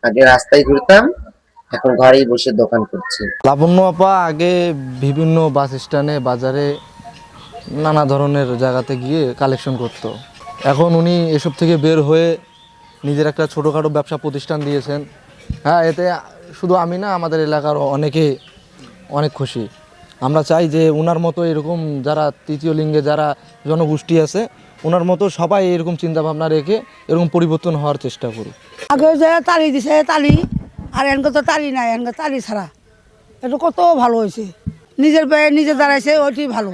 আগে রাস্তায় ঘুরতাম, এখন ঘরেই বসে দোকান করছি। লাবণ্য আপা আগে বিভিন্ন বাস স্ট্যান্ডে, বাজারে, নানা ধরনের জায়গাতে গিয়ে কালেকশন করতো। এখন উনি এসব থেকে বের হয়ে নিজের একটা ছোটোখাটো ব্যবসা প্রতিষ্ঠান দিয়েছেন। হ্যাঁ, এতে শুধু আমি না, আমাদের এলাকার অনেকে অনেক খুশি। আমরা চাই যে ওনার মতো এরকম যারা তৃতীয় লিঙ্গে যারা জনগোষ্ঠী আছে, ওনার মতো সবাই এরকম চিন্তাভাবনা রেখে এরকম পরিবর্তন হওয়ার চেষ্টা করুক। আগে যে তালি দিছে তালি, আর এনকে তো তালি নাই, এনকে তালি ছাড়া। এটা কত ভালো হয়েছে, নিজের পায়ে নিজে দাঁড়াইছে, ওইটি ভালো।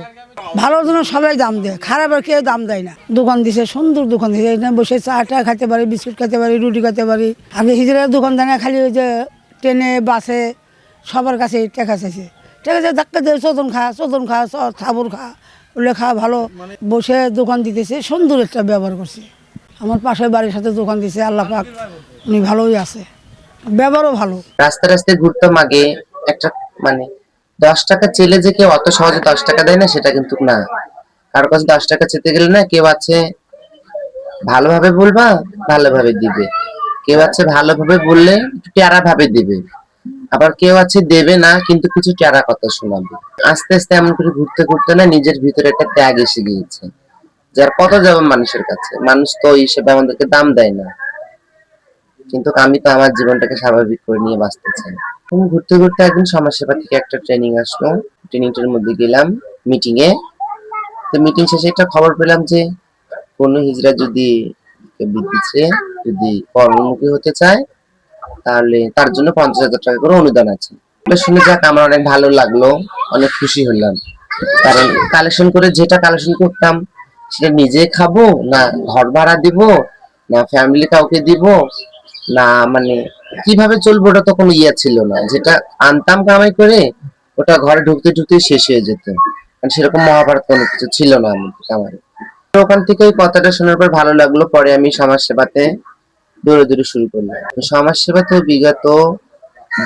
ভালোর জন্য সবাই দাম দেয়, খারাপের কেউ দাম দেয় না। দোকান দিছে, সুন্দর দোকান দিছে, এখানে বসে চা খেতে পারি, বিস্কুট খেতে পারি, রুটি খেতে পারি। আগে হিজড়ার দোকান দেয় না, খালি ওই যে ট্রেনে বাসে সবার কাছে টাকা চাইছে, ঠিক আছে ধাক্কা দিয়ে চোদন খা সাবুর খা, ওগুলো খা, ভালো বসে দোকান দিতেছে, সুন্দর একটা ব্যবহার করছে। আমার পাশের বাড়ির সাথে দোকান দিছে, আল্লাহ পাক উনি ভালোই আছে, ব্যবহারও ভালো। রাস্তায় রাস্তায় ঘুরতাম আগে, একটা মানে 10 টাকা চেলে যে কেউ অত সহজে 10 টাকা দেয় না সেটা কিন্তু না। কারোর কাছে 10 টাকা চেতে গেলে না, কেউ আছে ভালোভাবে বলবা ভালোভাবে দিবে, কেউ আছে ভালোভাবে বললে একটু টেরা ভাবে দিবে, আবার কেউ আছে দেবে না কিন্তু কিছু টেরা কথা শোনাবে। আস্তে আস্তে এমন করে ঘুরতে ঘুরতে না নিজের ভিতরে একটা ত্যাগ এসে গিয়েছে, যার কত যাবে মানুষের কাছে, মানুষ তো ওই হিসেবে আমাদেরকে দাম দেয় না। কিন্তু আমি তো আমার জীবনটাকে স্বাভাবিক করে নিয়ে বাঁচতে চাই। আমি ঘুরতে ঘুরতে একদিন সমাজসেবা থেকে একটা ট্রেনিং আসলো, ট্রেনিংটার মধ্যে গেলাম মিটিং এ। তো মিটিং শেষে একটা খবর পেলাম যে কোন হিজড়া যদি বিদেশে যদি কর্মমুখী হতে চায় তাহলে তার জন্য 50,000 টাকা করে অনুদান আছে। শুনে যাক আমার অনেক ভালো লাগলো, অনেক খুশি হলাম। কারণ কালেকশন করে যেটা কালেকশন করতাম সেটা নিজে খাবো না ঘর ভাড়া দিব না ফ্যামিলি কাউকে দিব না, মানে কিভাবে চলবো ওটা তো কোনো ইয়ে ছিল না। যেটা আনতাম কামাই করে ওটা ঘরে ঢুকতে ঢুকতে শেষ হয়ে যেত, কারণ সেরকম মহাভারত কোনো কিছু ছিল না আমাদের কামাই। ওখান থেকে ওই কথাটা শোনার পর ভালো লাগলো, পরে আমি সমাজ সেবাতে দৌড়াদৌড়ি শুরু করলাম। সমাজ সেবাতে বিগত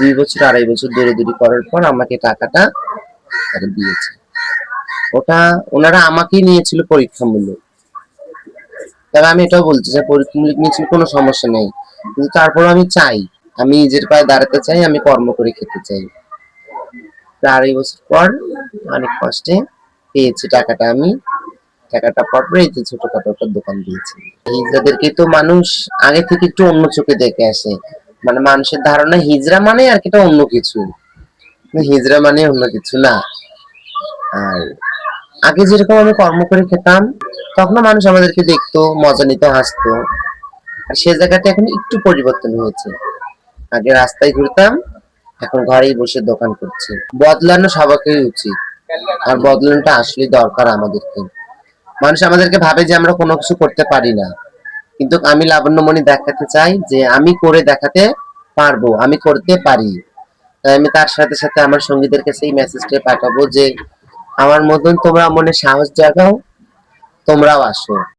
2 বছর 2.5 বছর দৌড়াদৌড়ি করার পর আমাকে টাকাটা তারা দিয়েছে। ওটা ওনারা আমাকেই নিয়েছিল পরীক্ষামূলক, তবে আমি এটাও বলছি যে পরীক্ষামূলক নিয়েছিল কোনো সমস্যা নেই, কিন্তু তারপর আমি চাই, আমি নিজের পায়ে দাঁড়াতে চাই, আমি কর্ম করে খেতে চাই। 2.5 বছর পর অনেক কষ্টে পেয়েছি টাকাটা। আমি টাকাটা পরে এই যে ছোটখাটো একটা দোকান দিয়েছি। হিজড়াদেরকে তো মানুষ আগে থেকে একটু অন্য চোখে দেখে আসে, মানে মানুষের ধারণা হিজড়া মানে আর কি অন্য কিছু, হিজড়া মানে অন্য কিছু না। আর আগে যেরকম আমি কর্ম করে খেতাম তখন মানুষ আমাদেরকে দেখতো, মজা নিত, হাসতো। আর সে জায়গাটা এখন একটু পরিবর্তন হয়েছে। আগে রাস্তায় ঘুরতাম, এখন ঘরেই বসে দোকান করছি। বদলানো সবাইকেই উচিত, আর বদলানোটা আসলে দরকার আমাদেরকে। মানুষ আমাদেরকে ভাবে যে আমরা কোনো কিছু করতে পারি না, কিন্তু আমি লাবণ্যমণি দেখাতে চাই যে আমি করে দেখাতে পারবো, আমি করতে পারি। তাই আমি তার সাথে সাথে আমার সঙ্গীদের কাছে এই মেসেজটা পাঠাবো যে আমার মতন তোমরা মনে সাহস জাগাও, তোমরাও আসো।